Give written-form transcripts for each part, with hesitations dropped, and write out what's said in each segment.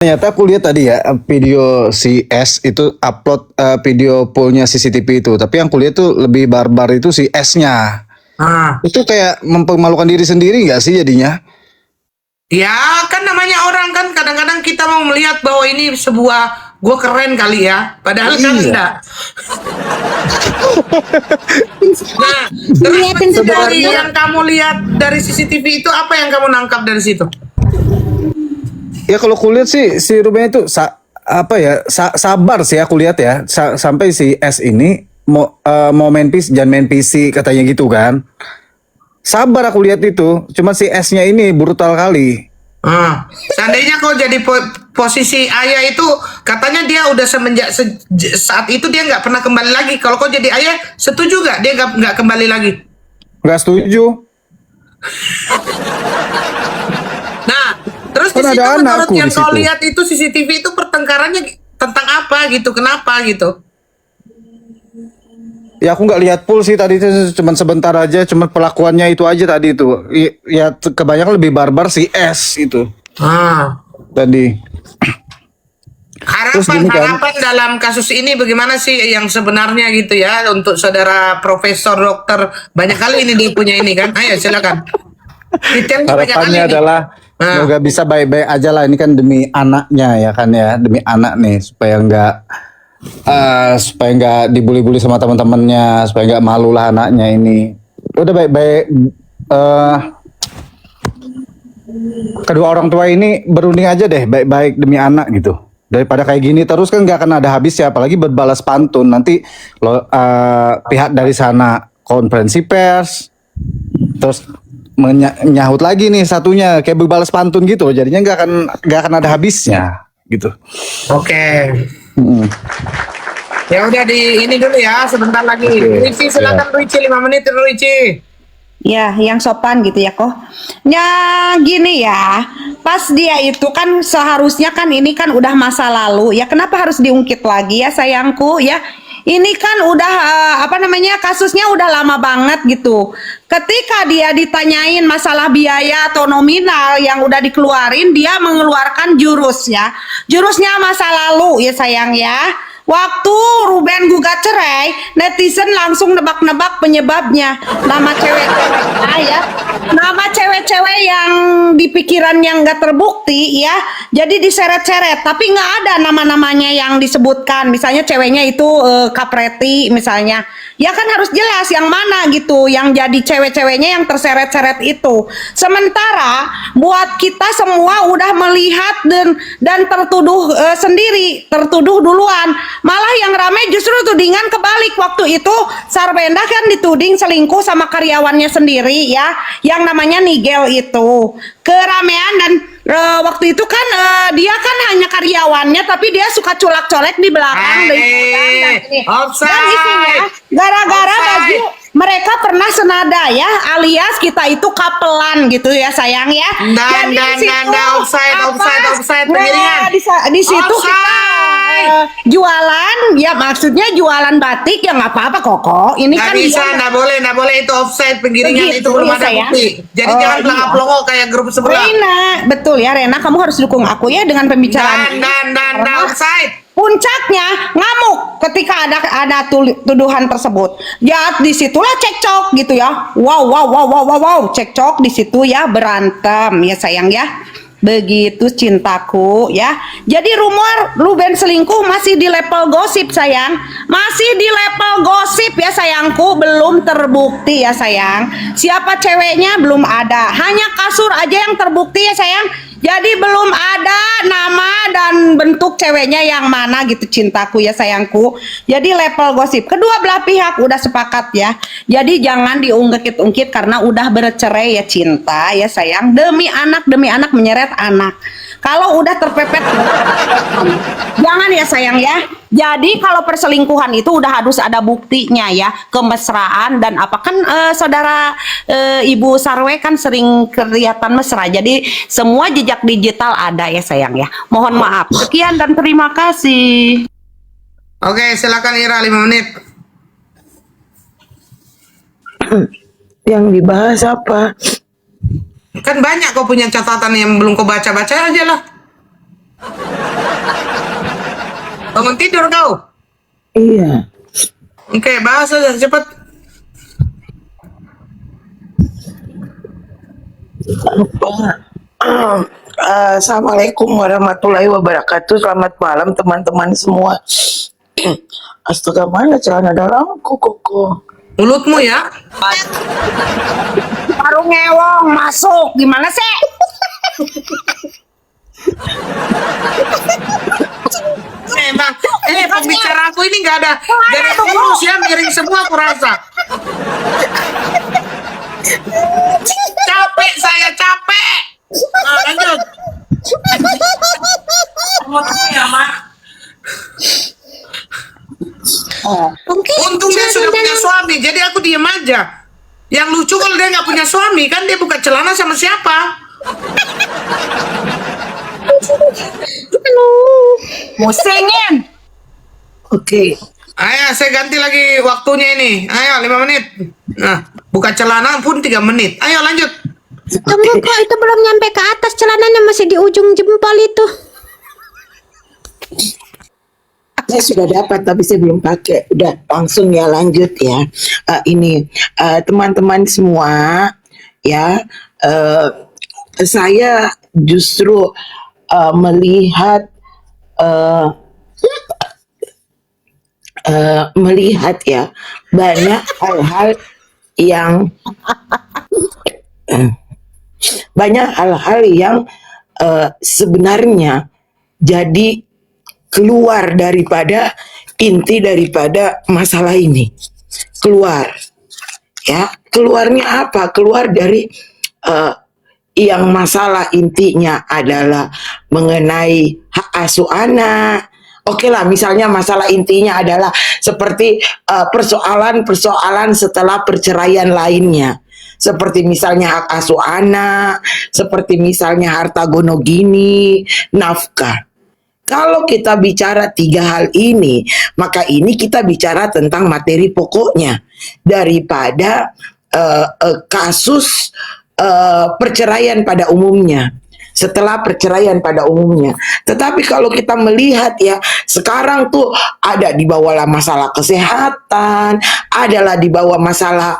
Ternyata aku lihat tadi ya video si S itu upload video poolnya CCTV itu. Tapi yang kulihat tuh lebih barbar itu si S-nya. Ah, Itu kayak mempermalukan diri sendiri nggak sih jadinya? ya kan namanya orang kan kadang-kadang kita mau melihat bahwa ini sebuah gue keren kali ya, padahal kan Iya. enggak. Nah, terus Ngeliatin dari sebenarnya- yang kamu lihat dari CCTV itu apa yang kamu nangkap dari situ? Ya kalau kulihat sih si Ruben itu sabar sih aku lihat ya sampai si S ini mau main PC jangan main PC katanya gitu kan. Sabar aku lihat itu, cuma si S-nya ini brutal kali. Seandainya kau jadi posisi ayah itu, katanya dia udah semenjak saat itu dia nggak pernah kembali lagi. Kalau kau jadi ayah, setuju nggak dia nggak kembali lagi? Nggak setuju. Nah, terus di Kan situ ada menurut anakku yang di kau situ. lihat itu CCTV itu pertengkarannya tentang apa gitu? Kenapa gitu? Ya aku nggak lihat full sih tadi itu cuma sebentar aja, cuma pelakuannya itu aja tadi itu. Ya kebanyakan lebih barbar si S itu tadi. Terus Harapan gini kan. harapan dalam kasus ini bagaimana sih yang sebenarnya gitu ya untuk saudara Profesor Dokter, banyak kali ini dia punya ini kan? Ayo silakan. Detailnya banyak kali Harapannya nih. adalah semoga bisa baik-baik aja lah, ini kan demi anaknya ya kan ya, demi anak nih supaya nggak dibully-bully sama teman-temannya, supaya nggak malu lah anaknya ini. Udah baik-baik kedua orang tua ini berunding aja deh baik-baik demi anak gitu. Daripada kayak gini terus kan nggak akan ada habisnya, apalagi berbalas pantun nanti pihak dari sana konferensi pers terus menyahut lagi nih satunya kayak berbalas pantun gitu, jadinya nggak akan ada habisnya gitu. Oke. Mm-mm. Ya udah di ini dulu ya, sebentar lagi. Oke, Rici silakan Rici 5 menit Rici. Ya, yang sopan gitu ya kok. Ya gini ya, pas dia itu kan seharusnya kan ini kan udah masa lalu ya, kenapa harus diungkit lagi ya sayangku ya? Ini kan udah kasusnya udah lama banget gitu. Ketika dia ditanyain masalah biaya atau nominal yang udah dikeluarin, dia mengeluarkan jurus ya. Jurusnya masa lalu ya sayang ya. Waktu Ruben gugat cerai, netizen langsung nebak-nebak penyebabnya. Nama cewek-cewek ya, nama cewek-cewek yang di pikiran yang nggak terbukti ya. Jadi diseret-seret, tapi nggak ada nama-namanya yang disebutkan. Misalnya ceweknya itu Kapreti misalnya. Ya kan harus jelas yang mana gitu, yang jadi cewek-ceweknya yang terseret-seret itu. Sementara buat kita semua udah melihat dan tertuduh sendiri, tertuduh duluan. Malah yang ramai justru tudingan kebalik. Waktu itu Sarbenda kan dituding selingkuh sama karyawannya sendiri ya, yang namanya Nigel itu. Keramaian dan waktu itu kan dia kan hanya karyawannya, tapi dia suka colak-colek di belakang dan isinya gara-gara baju mereka pernah senada ya, alias kita itu kapelan gitu ya sayang ya. Dan offside pengiringan. Di situ kita jualan ya, maksudnya jualan batik ya nggak apa-apa kok. Ini Nggak kan bisa, nggak boleh itu offside penggiringan Begitu, itu belum ya, ada sayang. bukti. Jadi jangan iya. pelongo-pelongo kayak grup sebelah. Rena, betul ya Rena, kamu harus dukung aku ya dengan pembicaraan ini. Dan offside. Puncaknya ngamuk ketika ada tuduhan tersebut. Ya disitulah cekcok gitu ya. Wow, cekcok di situ ya, berantem ya sayang ya. Begitu cintaku ya. Jadi rumor Ruben selingkuh masih di level gosip sayang. Masih di level gosip ya sayangku, belum terbukti ya sayang. Siapa ceweknya belum ada. Hanya kasur aja yang terbukti ya sayang. Jadi belum ada nama dan bentuk ceweknya yang mana gitu cintaku ya sayangku. Jadi level gosip. Kedua belah pihak udah sepakat ya. Jadi jangan diungkit-ungkit karena udah bercerai ya cinta ya sayang. Demi anak menyeret anak. Kalau udah terpepet jangan ya sayang ya. Jadi kalau perselingkuhan itu udah harus ada buktinya ya, kemesraan dan apa kan saudara Ibu Sarwe kan sering kelihatan mesra. Jadi semua jejak digital ada ya sayang ya. Mohon maaf. Sekian dan terima kasih. Oke, silakan Ira 5 menit. Yang dibahas apa? Kan banyak kau punya catatan yang belum kau baca-baca aja lah. Bangun tidur kau. Iya. Oke, bahas aja cepat. Assalamualaikum warahmatullahi wabarakatuh. Selamat malam teman-teman semua. Astaga, mana celana dalamku koko? Mulutmu ya. Baru ngewong masuk. Gimana sih? Bang, pembicara aku ini nggak ada lurus ya, miring semua aku rasa. Capek saya, capek. Nah, lanjut. Ya, Mak. Untung dia sudah punya suami, jadi aku diem aja. Yang lucu kalau dia nggak punya suami, kan dia buka celana sama siapa? Musingin. Oke. Ayo, saya ganti lagi waktunya ini. Ayo, 5 menit. Nah, buka celana pun 3 menit. Ayo, lanjut. Tunggu kok, itu belum nyampe ke atas, celananya masih di ujung jempol itu. Saya sudah dapat tapi saya belum pakai. Udah langsung ya, lanjut ya. Ini teman-teman semua ya, saya justru melihat ya banyak hal-hal yang sebenarnya jadi keluar daripada inti daripada masalah ini. Keluar ya, keluarnya apa? Keluar dari yang masalah intinya adalah mengenai hak asuh anak. Oke lah, misalnya masalah intinya adalah seperti persoalan-persoalan setelah perceraian lainnya. Seperti misalnya hak asuh anak, seperti misalnya harta gonogini, nafkah. Kalau kita bicara 3 hal ini, maka ini kita bicara tentang materi pokoknya daripada kasus perceraian pada umumnya. Setelah perceraian pada umumnya. Tetapi kalau kita melihat ya, sekarang tuh ada di bawah masalah kesehatan, adalah di bawah masalah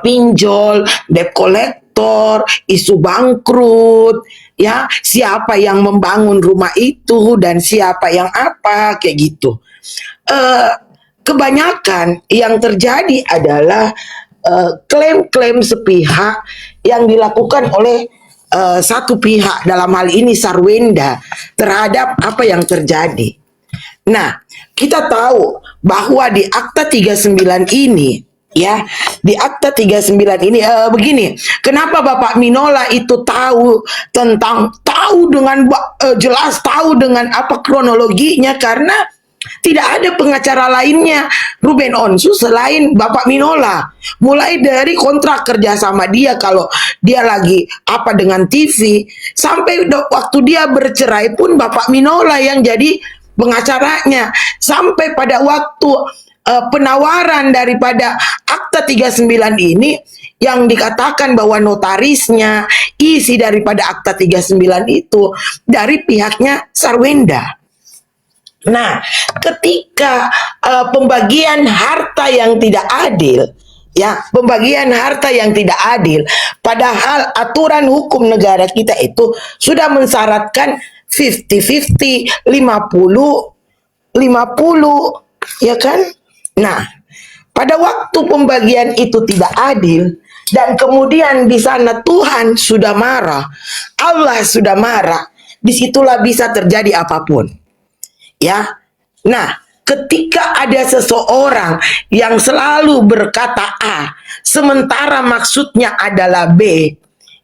pinjol, debt collector, isu bangkrut, ya, siapa yang membangun rumah itu dan siapa yang apa, kayak gitu. Kebanyakan yang terjadi adalah klaim-klaim sepihak yang dilakukan oleh satu pihak, dalam hal ini Sarwenda, terhadap apa yang terjadi. Nah, kita tahu bahwa di Akta 39 ini, ya, di Akta 39 ini begini, kenapa Bapak Minola itu tahu dengan jelas, tahu dengan apa kronologinya, karena tidak ada pengacara lainnya Ruben Onsu selain Bapak Minola. Mulai dari kontrak kerja sama dia kalau dia lagi apa dengan TV, sampai waktu dia bercerai pun Bapak Minola yang jadi pengacaranya, sampai pada waktu penawaran daripada Akta 39 ini yang dikatakan bahwa notarisnya, isi daripada Akta 39 itu dari pihaknya Sarwenda. Nah, ketika pembagian harta yang tidak adil, ya, pembagian harta yang tidak adil, padahal aturan hukum negara kita itu sudah mensyaratkan 50-50, 50-50, ya kan? Nah, pada waktu pembagian itu tidak adil, dan kemudian di sana Tuhan sudah marah, Allah sudah marah, disitulah bisa terjadi apapun. Ya, nah, ketika ada seseorang yang selalu berkata A, sementara maksudnya adalah B,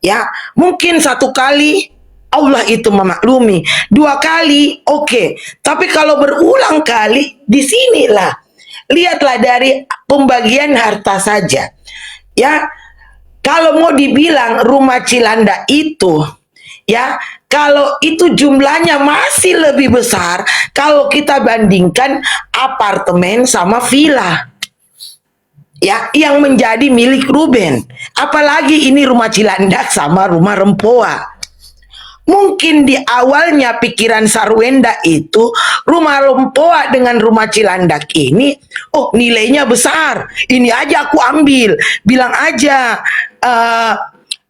ya, mungkin 1 kali Allah itu memaklumi, 2 kali oke. Tapi kalau berulang kali, disinilah, lihatlah dari pembagian harta saja, ya. Kalau mau dibilang rumah Cilanda itu, ya, kalau itu jumlahnya masih lebih besar kalau kita bandingkan apartemen sama villa, ya, yang menjadi milik Ruben. Apalagi ini rumah Cilandak sama rumah Rempoa. Mungkin di awalnya pikiran Sarwenda itu rumah Lompoa dengan rumah Cilandak ini, oh nilainya besar, ini aja aku ambil, bilang aja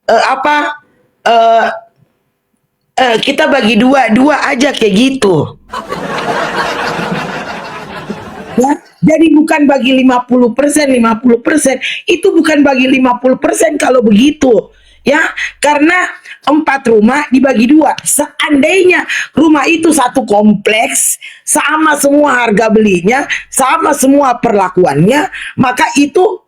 apa kita bagi dua aja kayak gitu. Ya, jadi bukan bagi 50%, itu bukan bagi 50% kalau begitu. Ya, karena 4 rumah dibagi 2. Seandainya rumah itu satu kompleks, sama semua harga belinya, sama semua perlakuannya, maka itu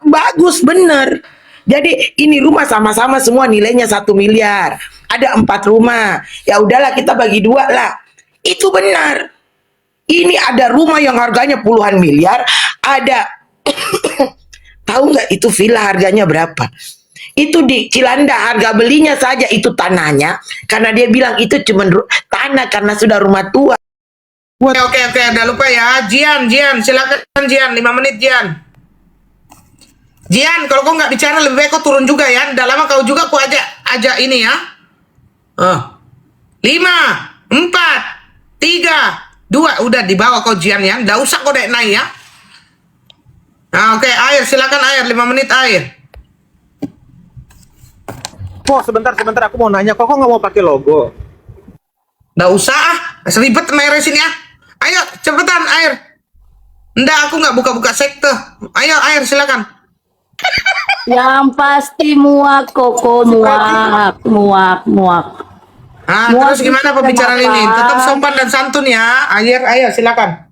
bagus bener. Jadi ini rumah sama-sama semua nilainya 1 miliar. Ada 4 rumah. Ya udahlah kita bagi 2 lah. Itu benar. Ini ada rumah yang harganya puluhan miliar, ada tahu nggak itu villa harganya berapa? Itu di Cilandak harga belinya saja itu tanahnya, karena dia bilang itu cuma tanah karena sudah rumah tua. Oke, udah lupa ya. Jian, silakan Jian, 5 menit Jian. Jian, kalau kau nggak bicara lebih baik kau turun juga ya. Udah lama kau juga kau ajak ini ya. 5, 4, 3, 2, udah dibawa kau Jian ya. Nggak usah kau naik ya. Nah, oke, Air, silakan Air, 5 menit Air. Kok sebentar aku mau nanya, kok nggak mau pakai logo? Nggak usah ah, seribet meresin ya. Ayo, cepetan Air. Nggak, aku nggak buka-buka sekte. Ayo Air, silakan. Yang pasti muak koko, muak. Ah, Muak terus gimana itu pembicaraan kenapa? ini? Tetap sopan dan santun ya. Ayo, silakan.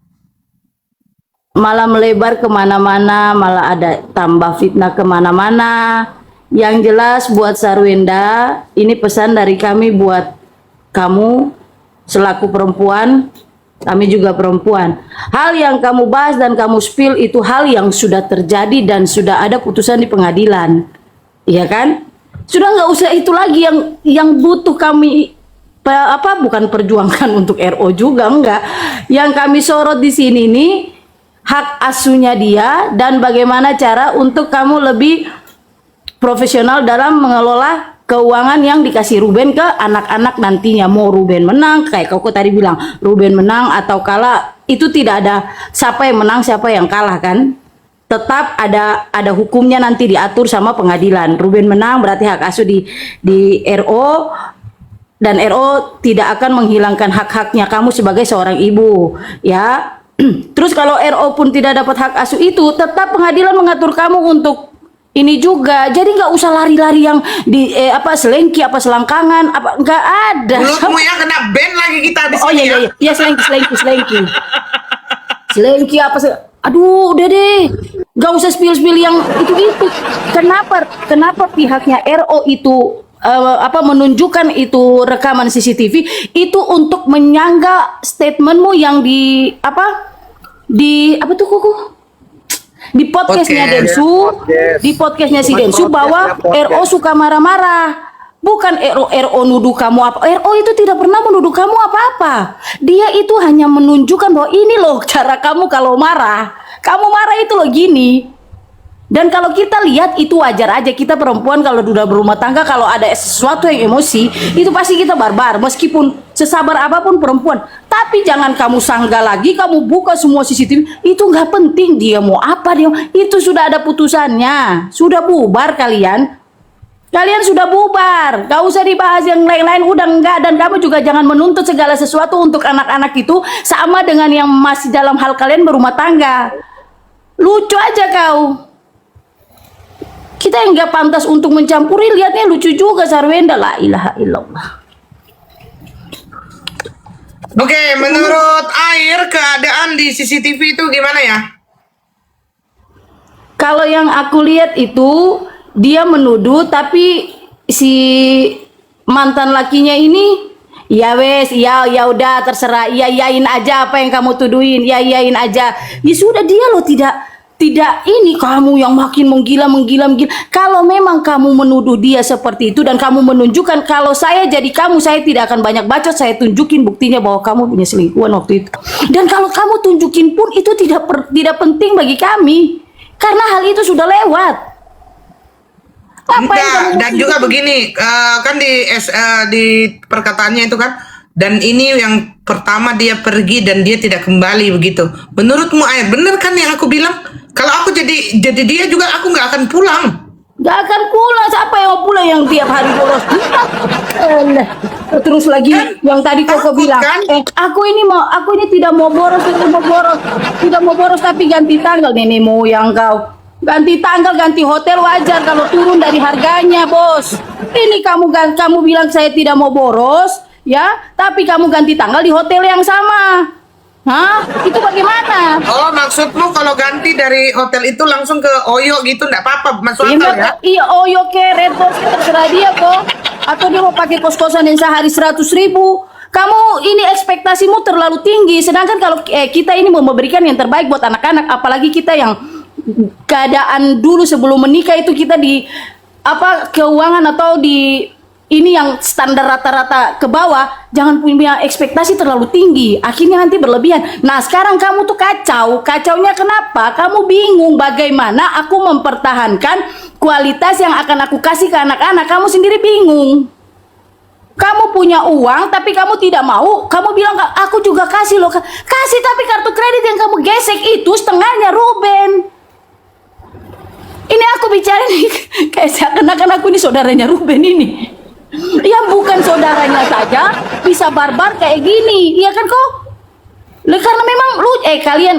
Malah melebar kemana-mana, malah ada tambah fitnah kemana-mana. Yang jelas buat Sarwenda, ini pesan dari kami buat kamu selaku perempuan, kami juga perempuan. Hal yang kamu bahas dan kamu spill itu hal yang sudah terjadi dan sudah ada putusan di pengadilan, iya kan? Sudah nggak usah itu lagi yang butuh kami bukan perjuangkan untuk RO juga enggak. Yang kami sorot di sini nih hak asuhnya dia dan bagaimana cara untuk kamu lebih profesional dalam mengelola keuangan yang dikasih Ruben ke anak-anak nantinya. Mau Ruben menang, kayak kau tadi bilang, Ruben menang atau kalah, itu tidak ada siapa yang menang, siapa yang kalah kan. Tetap ada hukumnya nanti diatur sama pengadilan. Ruben menang berarti hak asuh di RO, dan RO tidak akan menghilangkan hak-haknya kamu sebagai seorang ibu, ya. Terus kalau RO pun tidak dapat hak asuh itu, tetap pengadilan mengatur kamu untuk ini juga. Jadi nggak usah lari-lari yang di selengki selangkangan nggak ada. Mulutmu ya kena ban lagi kita habis Oh ini iya selengki selengki aduh udah deh, nggak usah spill yang itu. Kenapa pihaknya RO itu menunjukkan itu rekaman CCTV itu untuk menyangga statementmu yang di podcastnya Densu, di podcastnya si Densu bahwa RO suka marah-marah. Bukan RO nuduh kamu apa. RO itu tidak pernah menuduh kamu apa-apa. Dia itu hanya menunjukkan bahwa ini loh cara kamu kalau marah. Kamu marah itu loh gini. Dan kalau kita lihat itu wajar aja, kita perempuan kalau udah berumah tangga kalau ada sesuatu yang emosi itu pasti kita barbar meskipun sesabar apapun perempuan. Tapi jangan kamu sanggah lagi, kamu buka semua CCTV, itu nggak penting dia mau apa dia, itu sudah ada putusannya, sudah bubar kalian sudah bubar, gak usah dibahas yang lain-lain, udah enggak. Dan kamu juga jangan menuntut segala sesuatu untuk anak-anak itu sama dengan yang masih dalam hal kalian berumah tangga. Lucu aja kau. Kita yang nggak pantas untuk mencampuri, lihatnya lucu juga Sarwenda, la ilaha illallah. Oke, menurut Air keadaan di CCTV itu gimana ya? Kalau yang aku lihat itu dia menuduh, tapi si mantan lakinya ini ya wes, ya udah terserah, iyain aja apa yang kamu tuduhin, iyain aja. Ya sudah, dia loh tidak ini kamu yang makin menggila. Kalau memang kamu menuduh dia seperti itu dan kamu menunjukkan, kalau saya jadi kamu, saya tidak akan banyak bacot, saya tunjukin buktinya bahwa kamu punya selingkuhan waktu itu. Dan kalau kamu tunjukin pun itu tidak penting bagi kami, karena hal itu sudah lewat. Enggak, dan juga begini, kan di perkataannya itu kan, dan ini yang pertama dia pergi dan dia tidak kembali begitu. Menurutmu Air, bener kan yang aku bilang? Kalau aku jadi dia juga aku nggak akan pulang. Gak akan pulang. Siapa yang mau pulang yang tiap hari boros? Alah. Terus lagi yang tadi kau Takut bilang, kan? aku ini tidak mau boros, tidak mau boros tapi ganti tanggal. Nenek moyang kau. Ganti tanggal, ganti hotel wajar kalau turun dari harganya, bos. Ini kamu bilang saya tidak mau boros, ya, tapi kamu ganti tanggal di hotel yang sama. Hah? Itu bagaimana? Oh, maksudmu kalau ganti dari hotel itu langsung ke Oyo gitu nggak apa-apa, masuk akal ya? Iya, Oyo ke Red Box terserah dia kok. Atau dia mau pakai kos-kosan yang sehari 100.000. Kamu ini ekspektasimu terlalu tinggi. Sedangkan kalau kita ini mau memberikan yang terbaik buat anak-anak, apalagi kita yang keadaan dulu sebelum menikah itu kita di keuangan atau di ini yang standar rata-rata ke bawah, jangan punya ekspektasi terlalu tinggi, akhirnya nanti berlebihan. Nah sekarang kamu tuh kacaunya kenapa? Kamu bingung bagaimana aku mempertahankan kualitas yang akan aku kasih ke anak-anak, kamu sendiri bingung. Kamu punya uang tapi kamu tidak mau, kamu bilang aku juga kasih loh, kasih tapi kartu kredit yang kamu gesek itu setengahnya Ruben. Ini aku bicara nih kayak seakan-akan aku ini saudaranya Ruben ini. Yang bukan saudaranya saja bisa barbar kayak gini, iya kan kok? Karena memang lu kalian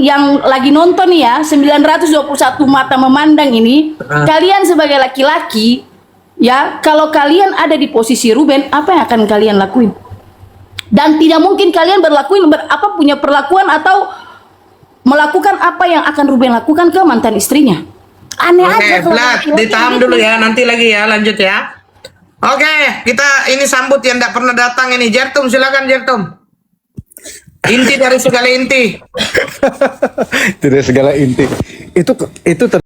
yang lagi nonton nih ya 921 mata memandang ini, kalian sebagai laki-laki ya, kalau kalian ada di posisi Ruben, apa yang akan kalian lakuin? Dan tidak mungkin kalian punya perlakuan atau melakukan apa yang akan Ruben lakukan ke mantan istrinya. Aneh aja kalau Blat, laki-laki ditahan gitu. dulu ya, nanti lagi ya, lanjut ya. Oke, kita ini sambut yang tidak pernah datang ini. Jertum, silakan Jertum. Inti dari segala inti. Tidak segala inti. Itu